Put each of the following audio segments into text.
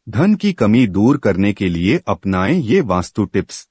धन की कमी दूर करने के लिए अपनाएं ये वास्तु टिप्स।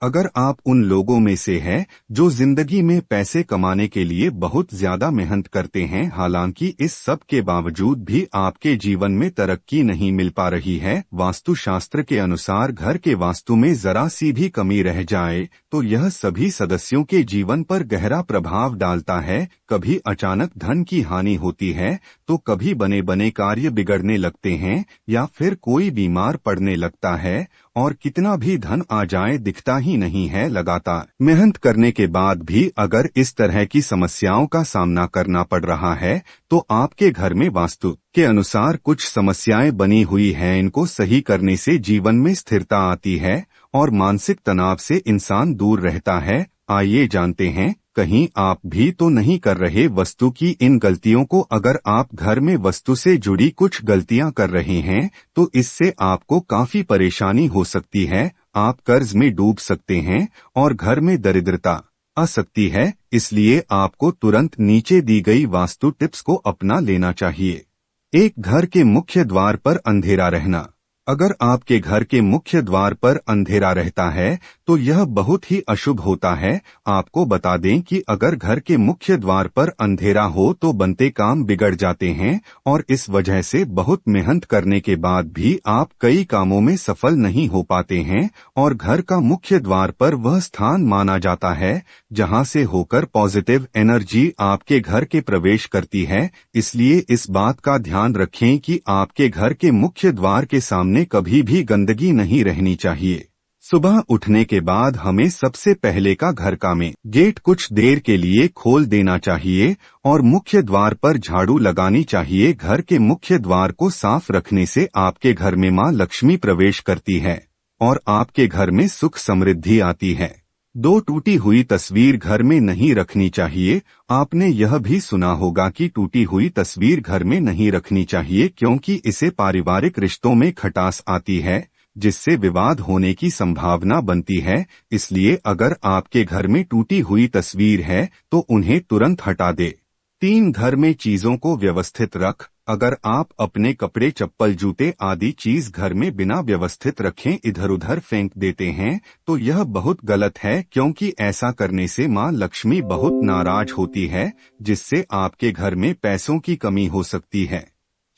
अगर आप उन लोगों में से हैं जो जिंदगी में पैसे कमाने के लिए बहुत ज्यादा मेहनत करते हैं, हालांकि इस सब के बावजूद भी आपके जीवन में तरक्की नहीं मिल पा रही है, वास्तु शास्त्र के अनुसार घर के वास्तु में जरा सी भी कमी रह जाए तो यह सभी सदस्यों के जीवन पर गहरा प्रभाव डालता है। कभी अचानक धन की हानि होती है, तो कभी बने बने कार्य बिगड़ने लगते हैं या फिर कोई बीमार पड़ने लगता है, और कितना भी धन आ जाए दिखता ही नहीं है। लगातार मेहनत करने के बाद भी अगर इस तरह की समस्याओं का सामना करना पड़ रहा है तो आपके घर में वास्तु के अनुसार कुछ समस्याएं बनी हुई हैं। इनको सही करने से जीवन में स्थिरता आती है और मानसिक तनाव से इंसान दूर रहता है। आइए जानते हैं, कहीं आप भी तो नहीं कर रहे वस्तु की इन गलतियों को। अगर आप घर में वस्तु से जुड़ी कुछ गलतियां कर रहे हैं तो इससे आपको काफी परेशानी हो सकती है। आप कर्ज में डूब सकते हैं और घर में दरिद्रता आ सकती है। इसलिए आपको तुरंत नीचे दी गई वास्तु टिप्स को अपना लेना चाहिए। एक, घर के मुख्य द्वार पर अंधेरा रहना। अगर आपके घर के मुख्य द्वार पर अंधेरा रहता है तो यह बहुत ही अशुभ होता है। आपको बता दें कि अगर घर के मुख्य द्वार पर अंधेरा हो तो बनते काम बिगड़ जाते हैं और इस वजह से बहुत मेहनत करने के बाद भी आप कई कामों में सफल नहीं हो पाते हैं। और घर का मुख्य द्वार पर वह स्थान माना जाता है जहां से होकर पॉजिटिव एनर्जी आपके घर के प्रवेश करती है। इसलिए इस बात का ध्यान रखें कि आपके घर के मुख्य द्वार के सामने कभी भी गंदगी नहीं रहनी चाहिए। सुबह उठने के बाद हमें सबसे पहले का घर का मेन गेट कुछ देर के लिए खोल देना चाहिए और मुख्य द्वार पर झाड़ू लगानी चाहिए। घर के मुख्य द्वार को साफ रखने से आपके घर में मां लक्ष्मी प्रवेश करती है और आपके घर में सुख समृद्धि आती है। 2, टूटी हुई तस्वीर घर में नहीं रखनी चाहिए। आपने यह भी सुना होगा कि टूटी हुई तस्वीर घर में नहीं रखनी चाहिए क्योंकि इसे पारिवारिक रिश्तों में खटास आती है, जिससे विवाद होने की संभावना बनती है। इसलिए अगर आपके घर में टूटी हुई तस्वीर है तो उन्हें तुरंत हटा दे। 3, घर में चीजों को व्यवस्थित रख। अगर आप अपने कपड़े, चप्पल, जूते आदि चीज घर में बिना व्यवस्थित रखें इधर उधर फेंक देते हैं तो यह बहुत गलत है, क्योंकि ऐसा करने से मां लक्ष्मी बहुत नाराज होती है, जिससे आपके घर में पैसों की कमी हो सकती है।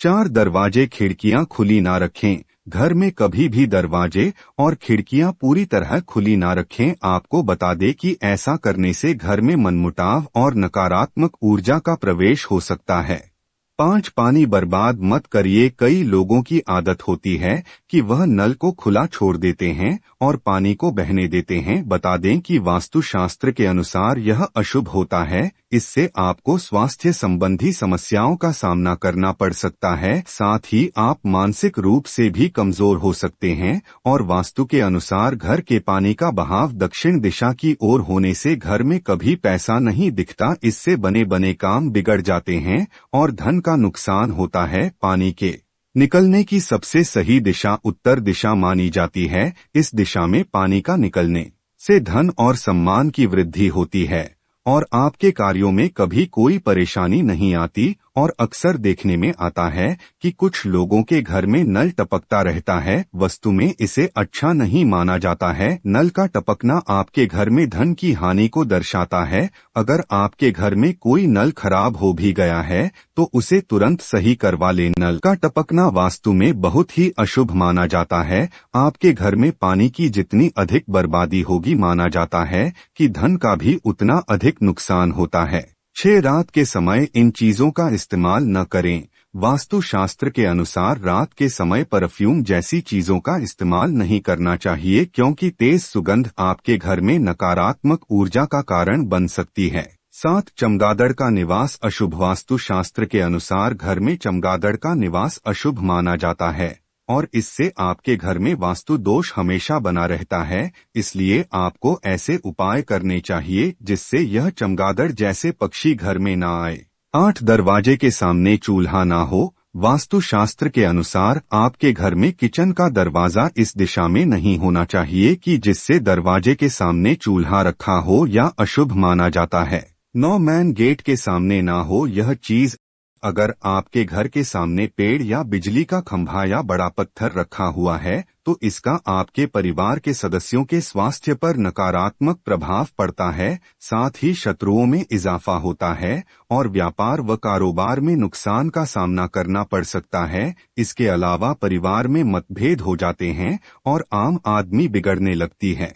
4, दरवाजे, खिड़कियां खुली ना रखें। घर में कभी भी दरवाजे और खिड़कियां पूरी तरह खुली ना रखें। आपको बता दें कि ऐसा करने से घर में मनमुटाव और नकारात्मक ऊर्जा का प्रवेश हो सकता है। 5, पानी बर्बाद मत करिए। कई लोगों की आदत होती है कि वह नल को खुला छोड़ देते हैं और पानी को बहने देते हैं। बता दें कि वास्तु शास्त्र के अनुसार यह अशुभ होता है। इससे आपको स्वास्थ्य संबंधी समस्याओं का सामना करना पड़ सकता है। साथ ही आप मानसिक रूप से भी कमजोर हो सकते हैं। और वास्तु के अनुसार घर के पानी का बहाव दक्षिण दिशा की ओर होने से घर में कभी पैसा नहीं दिखता। इससे बने बने काम बिगड़ जाते हैं और धन का नुकसान होता है। पानी के निकलने की सबसे सही दिशा उत्तर दिशा मानी जाती है। इस दिशा में पानी का निकलने से धन और सम्मान की वृद्धि होती है और आपके कार्यों में कभी कोई परेशानी नहीं आती। और अक्सर देखने में आता है कि कुछ लोगों के घर में नल टपकता रहता है। वस्तु में इसे अच्छा नहीं माना जाता है। नल का टपकना आपके घर में धन की हानि को दर्शाता है। अगर आपके घर में कोई नल खराब हो भी गया है तो उसे तुरंत सही करवा लें। नल का टपकना वास्तु में बहुत ही अशुभ माना जाता है। आपके घर में पानी की जितनी अधिक बर्बादी होगी, माना जाता है कि धन का भी उतना अधिक नुकसान होता है। 6, रात के समय इन चीजों का इस्तेमाल न करें। वास्तु शास्त्र के अनुसार रात के समय परफ्यूम जैसी चीजों का इस्तेमाल नहीं करना चाहिए, क्योंकि तेज सुगंध आपके घर में नकारात्मक ऊर्जा का कारण बन सकती है। 7, चमगादड़ का निवास अशुभ। वास्तु शास्त्र के अनुसार घर में चमगादड़ का निवास अशुभ माना जाता है और इससे आपके घर में वास्तु दोष हमेशा बना रहता है। इसलिए आपको ऐसे उपाय करने चाहिए जिससे यह चमगादड़ जैसे पक्षी घर में ना आए। 8, दरवाजे के सामने चूल्हा ना हो। वास्तु शास्त्र के अनुसार आपके घर में किचन का दरवाजा इस दिशा में नहीं होना चाहिए कि जिससे दरवाजे के सामने चूल्हा रखा हो या अशुभ माना जाता है। 9, मेन गेट के सामने ना हो। यह चीज अगर आपके घर के सामने पेड़ या बिजली का खंभा या बड़ा पत्थर रखा हुआ है तो इसका आपके परिवार के सदस्यों के स्वास्थ्य पर नकारात्मक प्रभाव पड़ता है, साथ ही शत्रुओं में इजाफा होता है और व्यापार व कारोबार में नुकसान का सामना करना पड़ सकता है। इसके अलावा परिवार में मतभेद हो जाते हैं और आम आदमी बिगड़ने लगती है।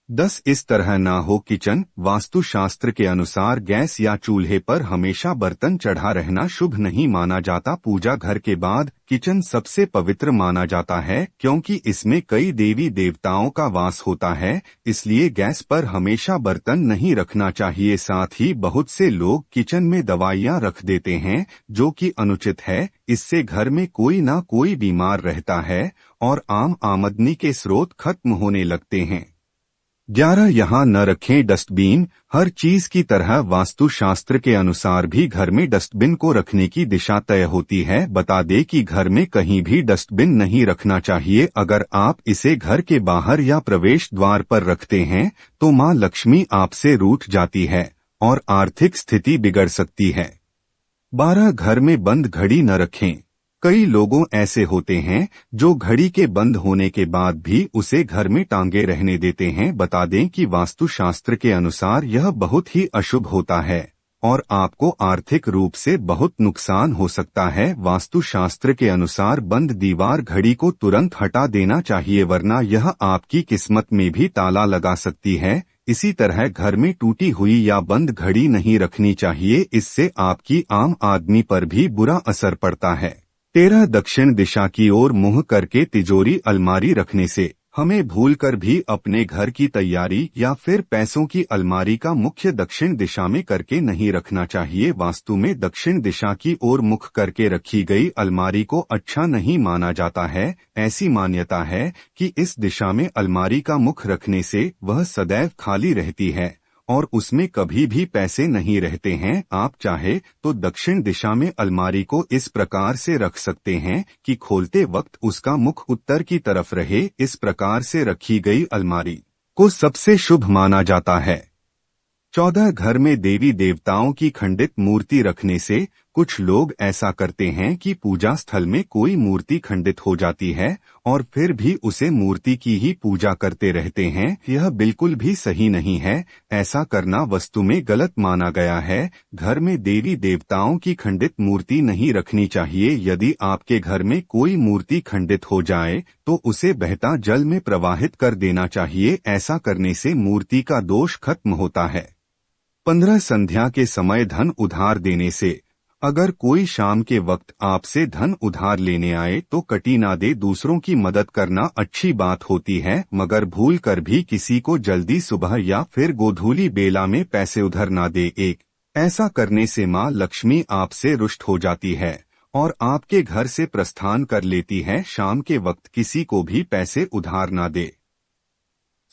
10 इस तरह ना हो किचन। वास्तुशास्त्र के अनुसार गैस या चूल्हे पर हमेशा बर्तन चढ़ा रहना शुभ नहीं माना जाता। पूजा घर के बाद किचन सबसे पवित्र माना जाता है क्योंकि इसमें कई देवी देवताओं का वास होता है, इसलिए गैस पर हमेशा बर्तन नहीं रखना चाहिए। साथ ही बहुत से लोग किचन में दवाइयां रख देते हैं जो कि अनुचित है। इससे घर में कोई ना कोई बीमार रहता है और आम आमदनी के स्रोत खत्म होने लगते हैं। 11 यहाँ न रखें डस्टबिन। हर चीज की तरह वास्तुशास्त्र के अनुसार भी घर में डस्टबिन को रखने की दिशा तय होती है। बता दें कि घर में कहीं भी डस्टबिन नहीं रखना चाहिए। अगर आप इसे घर के बाहर या प्रवेश द्वार पर रखते हैं तो मां लक्ष्मी आपसे रूठ जाती है और आर्थिक स्थिति बिगड़ सकती है। 12 घर में बंद घड़ी न रखें। कई लोगों ऐसे होते हैं जो घड़ी के बंद होने के बाद भी उसे घर में टांगे रहने देते हैं। बता दें कि वास्तुशास्त्र के अनुसार यह बहुत ही अशुभ होता है और आपको आर्थिक रूप से बहुत नुकसान हो सकता है। वास्तुशास्त्र के अनुसार बंद दीवार घड़ी को तुरंत हटा देना चाहिए, वरना यह आपकी किस्मत में भी ताला लगा सकती है। इसी तरह घर में टूटी हुई या बंद घड़ी नहीं रखनी चाहिए, इससे आपकी आम आदमी पर भी बुरा असर पड़ता है। 13 दक्षिण दिशा की ओर मुंह करके तिजोरी अलमारी रखने से हमें भूलकर भी अपने घर की तैयारी या फिर पैसों की अलमारी का मुख्य दक्षिण दिशा में करके नहीं रखना चाहिए। वास्तु में दक्षिण दिशा की ओर मुख करके रखी गई अलमारी को अच्छा नहीं माना जाता है। ऐसी मान्यता है कि इस दिशा में अलमारी का मुख रखने से वह सदैव खाली रहती है और उसमें कभी भी पैसे नहीं रहते हैं। आप चाहे तो दक्षिण दिशा में अलमारी को इस प्रकार से रख सकते हैं कि खोलते वक्त उसका मुख उत्तर की तरफ रहे। इस प्रकार से रखी गई अलमारी को सबसे शुभ माना जाता है। 14 घर में देवी देवताओं की खंडित मूर्ति रखने से कुछ लोग ऐसा करते हैं कि पूजा स्थल में कोई मूर्ति खंडित हो जाती है और फिर भी उसे मूर्ति की ही पूजा करते रहते हैं। यह बिल्कुल भी सही नहीं है। ऐसा करना वस्तु में गलत माना गया है। घर में देवी देवताओं की खंडित मूर्ति नहीं रखनी चाहिए। यदि आपके घर में कोई मूर्ति खंडित हो जाए तो उसे बहता जल में प्रवाहित कर देना चाहिए। ऐसा करने से मूर्ति का दोष खत्म होता है। 15 संध्या के समय धन उधार देने से अगर कोई शाम के वक्त आपसे धन उधार लेने आए तो कटी ना दे। दूसरों की मदद करना अच्छी बात होती है, मगर भूल कर भी किसी को जल्दी सुबह या फिर गोधूली बेला में पैसे उधार ना दे। ऐसा करने से मां लक्ष्मी आपसे रुष्ट हो जाती है और आपके घर से प्रस्थान कर लेती है। शाम के वक्त किसी को भी पैसे उधार ना दे।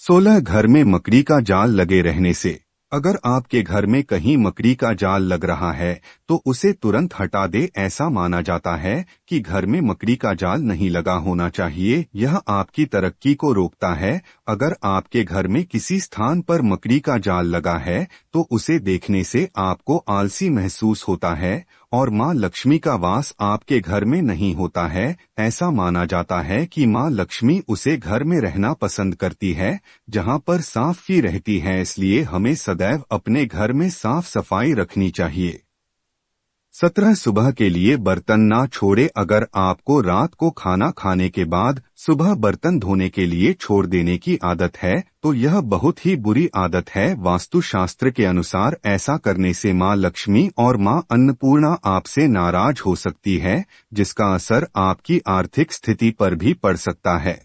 16 घर में मकड़ी का जाल लगे रहने से अगर आपके घर में कहीं मकड़ी का जाल लग रहा है तो उसे तुरंत हटा दे। ऐसा माना जाता है कि घर में मकड़ी का जाल नहीं लगा होना चाहिए, यह आपकी तरक्की को रोकता है। अगर आपके घर में किसी स्थान पर मकड़ी का जाल लगा है तो उसे देखने से आपको आलसी महसूस होता है और मां लक्ष्मी का वास आपके घर में नहीं होता है। ऐसा माना जाता है कि मां लक्ष्मी उसे घर में रहना पसंद करती है जहां पर साफ रहती है, इसलिए हमें सदैव अपने घर में साफ सफाई रखनी चाहिए। 17 सुबह के लिए बर्तन ना छोड़े। अगर आपको रात को खाना खाने के बाद सुबह बर्तन धोने के लिए छोड़ देने की आदत है तो यह बहुत ही बुरी आदत है। वास्तुशास्त्र के अनुसार ऐसा करने से मां लक्ष्मी और मां अन्नपूर्णा आपसे नाराज हो सकती है, जिसका असर आपकी आर्थिक स्थिति पर भी पड़ सकता है।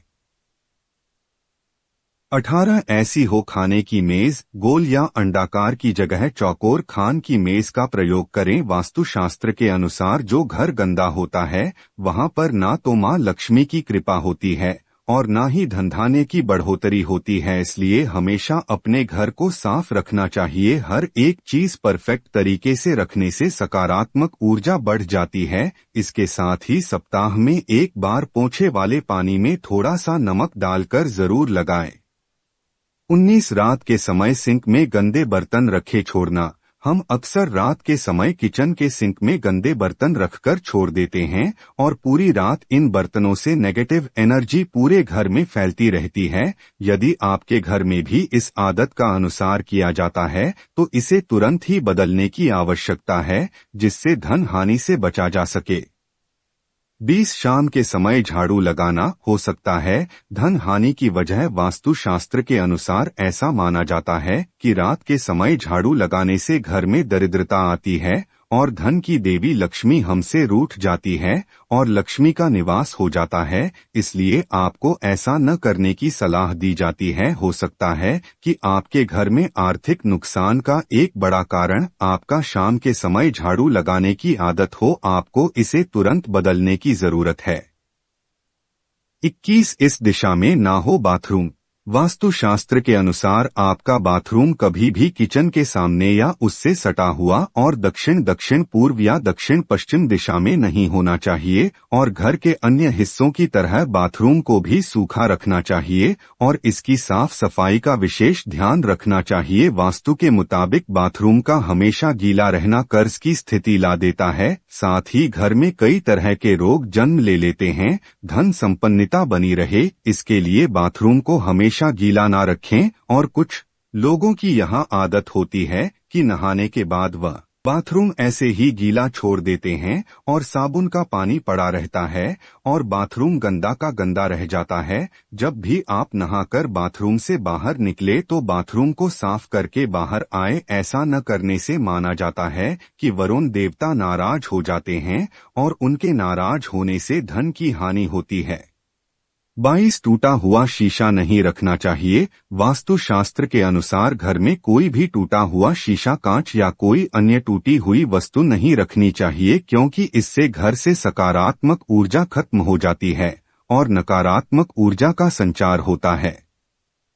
18 ऐसी हो खाने की मेज गोल या अंडाकार की जगह चौकोर खान की मेज का प्रयोग करें। वास्तुशास्त्र के अनुसार जो घर गंदा होता है वहां पर ना तो मां लक्ष्मी की कृपा होती है और ना ही धनधान्य की बढ़ोतरी होती है, इसलिए हमेशा अपने घर को साफ रखना चाहिए। हर एक चीज परफेक्ट तरीके से रखने से सकारात्मक ऊर्जा बढ़ जाती है। इसके साथ ही सप्ताह में एक बार पोंछे वाले पानी में थोड़ा सा नमक डालकर जरूर लगाएं। 19 रात के समय सिंक में गंदे बर्तन रखे छोड़ना। हम अक्सर रात के समय किचन के सिंक में गंदे बर्तन रखकर छोड़ देते हैं और पूरी रात इन बर्तनों से नेगेटिव एनर्जी पूरे घर में फैलती रहती है। यदि आपके घर में भी इस आदत का अनुसार किया जाता है तो इसे तुरंत ही बदलने की आवश्यकता है, जिससे धन हानि से बचा जा सके। 20 शाम के समय झाड़ू लगाना हो सकता है धन हानि की वजह। वास्तुशास्त्र के अनुसार ऐसा माना जाता है कि रात के समय झाड़ू लगाने से घर में दरिद्रता आती है और धन की देवी लक्ष्मी हमसे रूठ जाती है और लक्ष्मी का निवास हो जाता है। इसलिए आपको ऐसा न करने की सलाह दी जाती है। हो सकता है कि आपके घर में आर्थिक नुकसान का एक बड़ा कारण आपका शाम के समय झाड़ू लगाने की आदत हो। आपको इसे तुरंत बदलने की जरूरत है। 21 इस दिशा में ना हो बाथरूम। वास्तुशास्त्र के अनुसार आपका बाथरूम कभी भी किचन के सामने या उससे सटा हुआ और दक्षिण दक्षिण पूर्व या दक्षिण पश्चिम दिशा में नहीं होना चाहिए और घर के अन्य हिस्सों की तरह बाथरूम को भी सूखा रखना चाहिए और इसकी साफ सफाई का विशेष ध्यान रखना चाहिए। वास्तु के मुताबिक बाथरूम का हमेशा गीला रहना कर्ज की स्थिति ला देता है, साथ ही घर में कई तरह के रोग जन्म ले लेते हैं। धन संपन्नता बनी रहे इसके लिए बाथरूम को हमेशा गीला ना रखें और कुछ लोगों की यह आदत होती है कि नहाने के बाद वह बाथरूम ऐसे ही गीला छोड़ देते हैं और साबुन का पानी पड़ा रहता है और बाथरूम गंदा का गंदा रह जाता है। जब भी आप नहाकर बाथरूम से बाहर निकले तो बाथरूम को साफ करके बाहर आए। ऐसा न करने से माना जाता है कि वरुण देवता नाराज हो जाते हैं और उनके नाराज होने से धन की हानि होती है। 22 टूटा हुआ शीशा नहीं रखना चाहिए। वास्तुशास्त्र के अनुसार घर में कोई भी टूटा हुआ शीशा, कांच या कोई अन्य टूटी हुई वस्तु नहीं रखनी चाहिए, क्योंकि इससे घर से सकारात्मक ऊर्जा खत्म हो जाती है और नकारात्मक ऊर्जा का संचार होता है।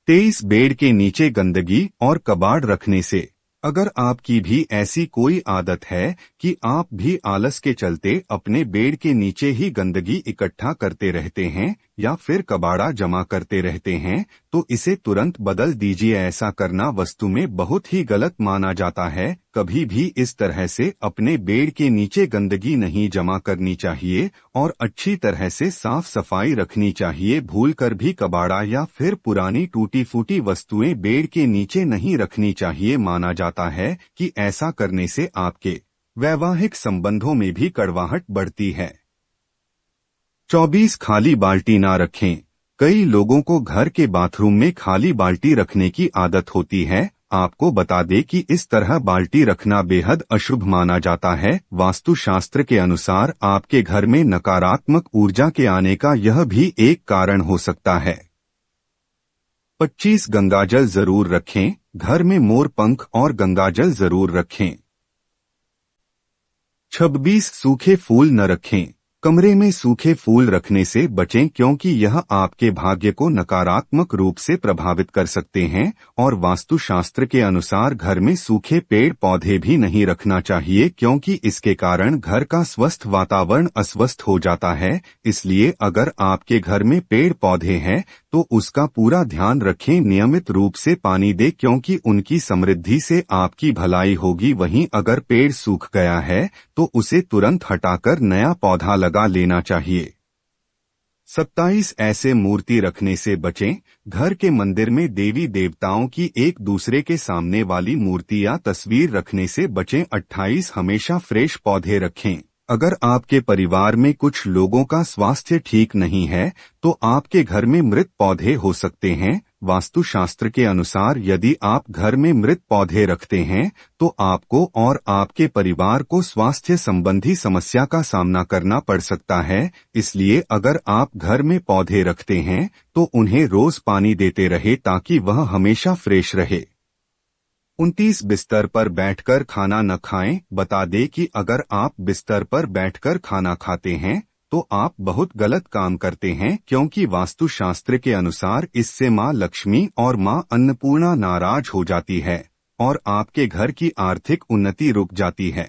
23 बेड के नीचे गंदगी और कबाड़ रखने से। अगर आपकी भी ऐसी कोई आदत है कि आप भी आलस के चलते अपने बेड के नीचे ही गंदगी इकट्ठा करते रहते हैं या फिर कबाड़ा जमा करते रहते हैं तो इसे तुरंत बदल दीजिए। ऐसा करना वास्तु में बहुत ही गलत माना जाता है। कभी भी इस तरह से अपने बेड के नीचे गंदगी नहीं जमा करनी चाहिए और अच्छी तरह से साफ सफाई रखनी चाहिए। भूलकर भी कबाड़ा या फिर पुरानी टूटी फूटी वस्तुएं बेड के नीचे नहीं रखनी चाहिए। माना जाता है कि ऐसा करने से आपके वैवाहिक संबंधों में भी कड़वाहट बढ़ती है। 24 खाली बाल्टी ना रखें। कई लोगों को घर के बाथरूम में खाली बाल्टी रखने की आदत होती है। आपको बता दें कि इस तरह बाल्टी रखना बेहद अशुभ माना जाता है। वास्तुशास्त्र के अनुसार आपके घर में नकारात्मक ऊर्जा के आने का यह भी एक कारण हो सकता है। 25 गंगाजल जरूर रखें। घर में मोर पंख और गंगाजल जरूर रखें। 26 सूखे फूल न रखें। कमरे में सूखे फूल रखने से बचें, क्योंकि यह आपके भाग्य को नकारात्मक रूप से प्रभावित कर सकते हैं और वास्तुशास्त्र के अनुसार घर में सूखे पेड़ पौधे भी नहीं रखना चाहिए, क्योंकि इसके कारण घर का स्वस्थ वातावरण अस्वस्थ हो जाता है। इसलिए अगर आपके घर में पेड़ पौधे हैं तो उसका पूरा ध्यान रखें। नियमित रूप से पानी दें, क्योंकि उनकी समृद्धि से आपकी भलाई होगी। वहीं अगर पेड़ सूख गया है तो उसे तुरंत हटाकर नया पौधा लगा लेना चाहिए। 27 ऐसे मूर्ति रखने से बचें। घर के मंदिर में देवी देवताओं की एक दूसरे के सामने वाली मूर्ति या तस्वीर रखने से बचें। 28 हमेशा फ्रेश पौधे रखें। अगर आपके परिवार में कुछ लोगों का स्वास्थ्य ठीक नहीं है तो आपके घर में मृत पौधे हो सकते हैं। वास्तुशास्त्र के अनुसार यदि आप घर में मृत पौधे रखते हैं तो आपको और आपके परिवार को स्वास्थ्य संबंधी समस्या का सामना करना पड़ सकता है। इसलिए अगर आप घर में पौधे रखते हैं तो उन्हें रोज पानी देते रहे ताकि वह हमेशा फ्रेश रहे। 29 बिस्तर पर बैठकर खाना न खाएं। बता दें कि अगर आप बिस्तर पर बैठकर खाना खाते हैं तो आप बहुत गलत काम करते हैं, क्योंकि वास्तुशास्त्र के अनुसार इससे माँ लक्ष्मी और माँ अन्नपूर्णा नाराज हो जाती है और आपके घर की आर्थिक उन्नति रुक जाती है।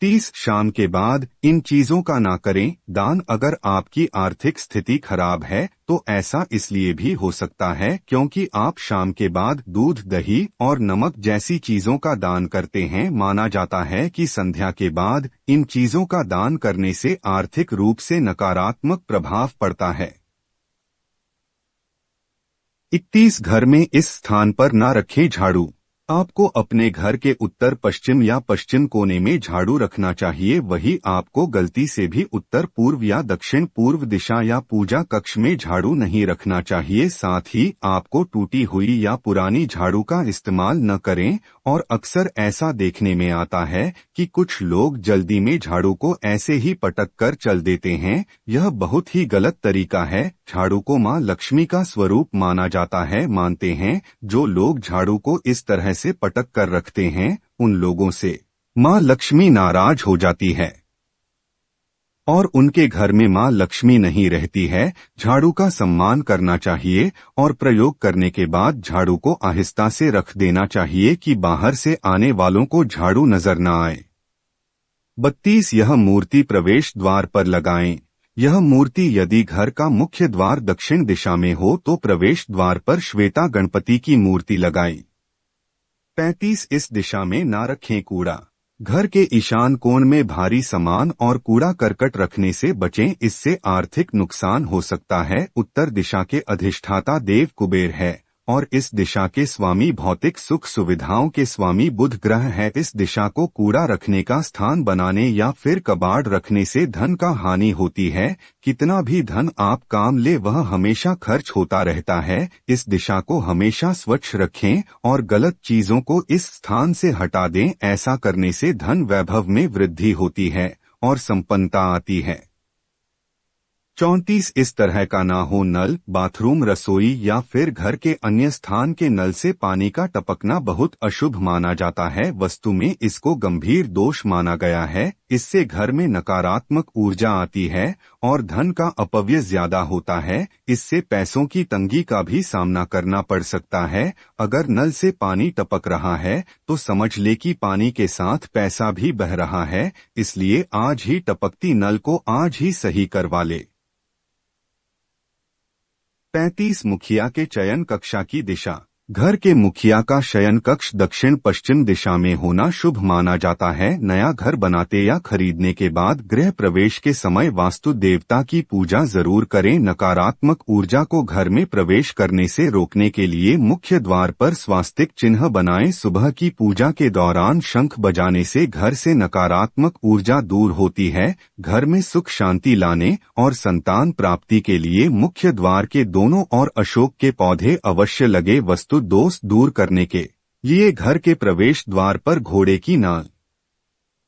30 शाम के बाद इन चीजों का ना करें दान। अगर आपकी आर्थिक स्थिति खराब है तो ऐसा इसलिए भी हो सकता है क्योंकि आप शाम के बाद दूध, दही और नमक जैसी चीजों का दान करते हैं। माना जाता है कि संध्या के बाद इन चीजों का दान करने से आर्थिक रूप से नकारात्मक प्रभाव पड़ता है। 31 घर में इस स्थान पर ना रखें झाड़ू। आपको अपने घर के उत्तर पश्चिम या पश्चिम कोने में झाड़ू रखना चाहिए। वही आपको गलती से भी उत्तर पूर्व या दक्षिण पूर्व दिशा या पूजा कक्ष में झाड़ू नहीं रखना चाहिए। साथ ही आपको टूटी हुई या पुरानी झाड़ू का इस्तेमाल न करें। और अक्सर ऐसा देखने में आता है कि कुछ लोग जल्दी में झाड़ू को ऐसे ही पटक कर चल देते हैं। यह बहुत ही गलत तरीका है। झाड़ू को मां लक्ष्मी का स्वरूप माना जाता है। मानते हैं जो लोग झाड़ू को इस तरह से पटक कर रखते हैं उन लोगों से मां लक्ष्मी नाराज हो जाती है और उनके घर में मां लक्ष्मी नहीं रहती है। झाड़ू का सम्मान करना चाहिए और प्रयोग करने के बाद झाड़ू को आहिस्ता से रख देना चाहिए कि बाहर से आने वालों को झाड़ू नजर न आए। 32 यह मूर्ति प्रवेश द्वार पर लगाएं। यह मूर्ति यदि घर का मुख्य द्वार दक्षिण दिशा में हो तो प्रवेश द्वार पर श्वेता गणपति की मूर्ति लगाएं। 35 इस दिशा में ना रखें कूड़ा। घर के ईशान कोण में भारी सामान और कूड़ा करकट रखने से बचें, इससे आर्थिक नुकसान हो सकता है। उत्तर दिशा के अधिष्ठाता देव कुबेर है और इस दिशा के स्वामी भौतिक सुख सुविधाओं के स्वामी बुध ग्रह है। इस दिशा को कूड़ा रखने का स्थान बनाने या फिर कबाड़ रखने से धन का हानि होती है। कितना भी धन आप काम ले वह हमेशा खर्च होता रहता है। इस दिशा को हमेशा स्वच्छ रखें और गलत चीजों को इस स्थान से हटा दें। ऐसा करने से धन वैभव में वृद्धि होती है और संपन्नता आती है। 34 इस तरह का ना हो नल, बाथरूम, रसोई या फिर घर के अन्य स्थान के नल से पानी का टपकना बहुत अशुभ माना जाता है। वस्तु में इसको गंभीर दोष माना गया है। इससे घर में नकारात्मक ऊर्जा आती है और धन का अपव्यय ज्यादा होता है। इससे पैसों की तंगी का भी सामना करना पड़ सकता है। अगर नल से पानी टपक रहा है तो समझ ले कि पानी के साथ पैसा भी बह रहा है। इसलिए आज ही टपकती नल को आज ही सही करवा ले। 35 मुखिया के चयन कक्षा की दिशा। घर के मुखिया का शयन कक्ष दक्षिण पश्चिम दिशा में होना शुभ माना जाता है। नया घर बनाते या खरीदने के बाद गृह प्रवेश के समय वास्तु देवता की पूजा जरूर करें। नकारात्मक ऊर्जा को घर में प्रवेश करने से रोकने के लिए मुख्य द्वार पर स्वास्तिक चिन्ह बनाएं। सुबह की पूजा के दौरान शंख बजाने से घर से नकारात्मक ऊर्जा दूर होती है। घर में सुख शांति लाने और संतान प्राप्ति के लिए मुख्य द्वार के दोनों ओर अशोक के पौधे अवश्य लगे। वस्तु दोष दूर करने के लिए घर के प्रवेश द्वार पर घोड़े की नाल,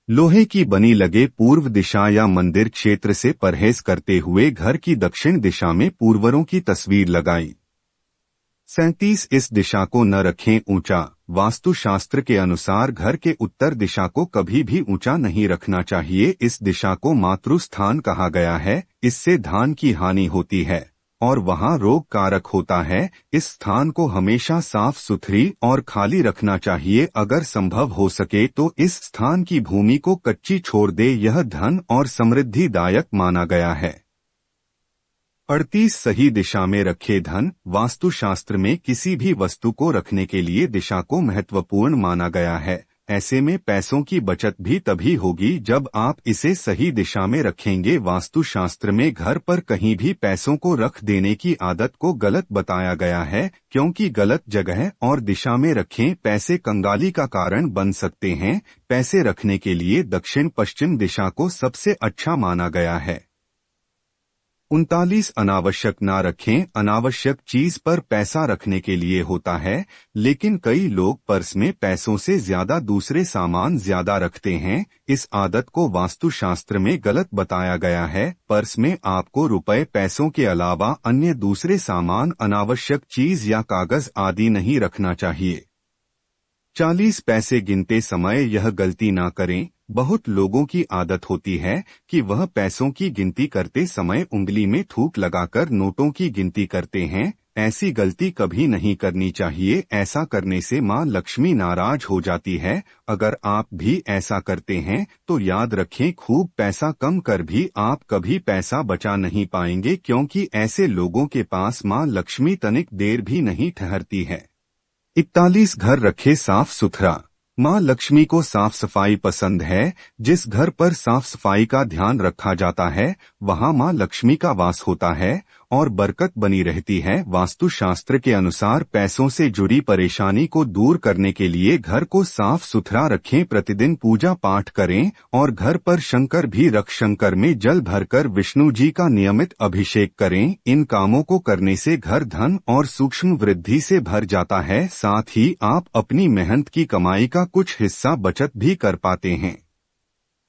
लोहे की बनी लगे। पूर्व दिशा या मंदिर क्षेत्र से परहेज करते हुए घर की दक्षिण दिशा में पूर्वरों की तस्वीर लगाई। 37 इस दिशा को न रखें ऊंचा। वास्तु शास्त्र के अनुसार घर के उत्तर दिशा को कभी भी ऊंचा नहीं रखना चाहिए। इस दिशा को मातृस्थान कहा गया है। इससे धान की हानि होती है और वहां रोग कारक होता है। इस स्थान को हमेशा साफ सुथरी और खाली रखना चाहिए। अगर संभव हो सके तो इस स्थान की भूमि को कच्ची छोड़ दे। यह धन और समृद्धिदायक माना गया है। 38 सही दिशा में रखे धन। वास्तुशास्त्र में किसी भी वस्तु को रखने के लिए दिशा को महत्वपूर्ण माना गया है। ऐसे में पैसों की बचत भी तभी होगी जब आप इसे सही दिशा में रखेंगे। वास्तुशास्त्र में घर पर कहीं भी पैसों को रख देने की आदत को गलत बताया गया है, क्योंकि गलत जगह और दिशा में रखें पैसे कंगाली का कारण बन सकते हैं। पैसे रखने के लिए दक्षिण पश्चिम दिशा को सबसे अच्छा माना गया है। 39 अनावश्यक ना रखें। अनावश्यक चीज पर पैसा रखने के लिए होता है, लेकिन कई लोग पर्स में पैसों से ज्यादा दूसरे सामान ज्यादा रखते हैं। इस आदत को वास्तुशास्त्र में गलत बताया गया है। पर्स में आपको रुपए पैसों के अलावा अन्य दूसरे सामान, अनावश्यक चीज या कागज आदि नहीं रखना चाहिए। 40 पैसे गिनते समय यह गलती ना करें। बहुत लोगों की आदत होती है कि वह पैसों की गिनती करते समय उंगली में थूक लगाकर नोटों की गिनती करते हैं। ऐसी गलती कभी नहीं करनी चाहिए। ऐसा करने से माँ लक्ष्मी नाराज हो जाती है। अगर आप भी ऐसा करते हैं तो याद रखें, खूब पैसा कम कर भी आप कभी पैसा बचा नहीं पाएंगे, क्योंकि ऐसे लोगों के पास माँ लक्ष्मी तनिक देर भी नहीं ठहरती है। 41 घर रखे साफ सुथरा। माँ लक्ष्मी को साफ सफाई पसंद है। जिस घर पर साफ सफाई का ध्यान रखा जाता है वहाँ माँ लक्ष्मी का वास होता है और बरकत बनी रहती है। वास्तुशास्त्र के अनुसार पैसों से जुड़ी परेशानी को दूर करने के लिए घर को साफ सुथरा रखें, प्रतिदिन पूजा पाठ करें और घर पर शंकर भी रख शंकर में जल भरकर विष्णु जी का नियमित अभिषेक करें। इन कामों को करने से घर धन और सूक्ष्म वृद्धि से भर जाता है। साथ ही आप अपनी मेहनत की कमाई का कुछ हिस्सा बचत भी कर पाते हैं।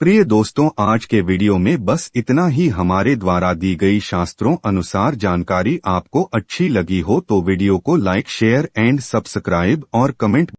प्रिय दोस्तों, आज के वीडियो में बस इतना ही। हमारे द्वारा दी गई शास्त्रों अनुसार जानकारी आपको अच्छी लगी हो तो वीडियो को लाइक, शेयर एंड सब्सक्राइब और कमेंट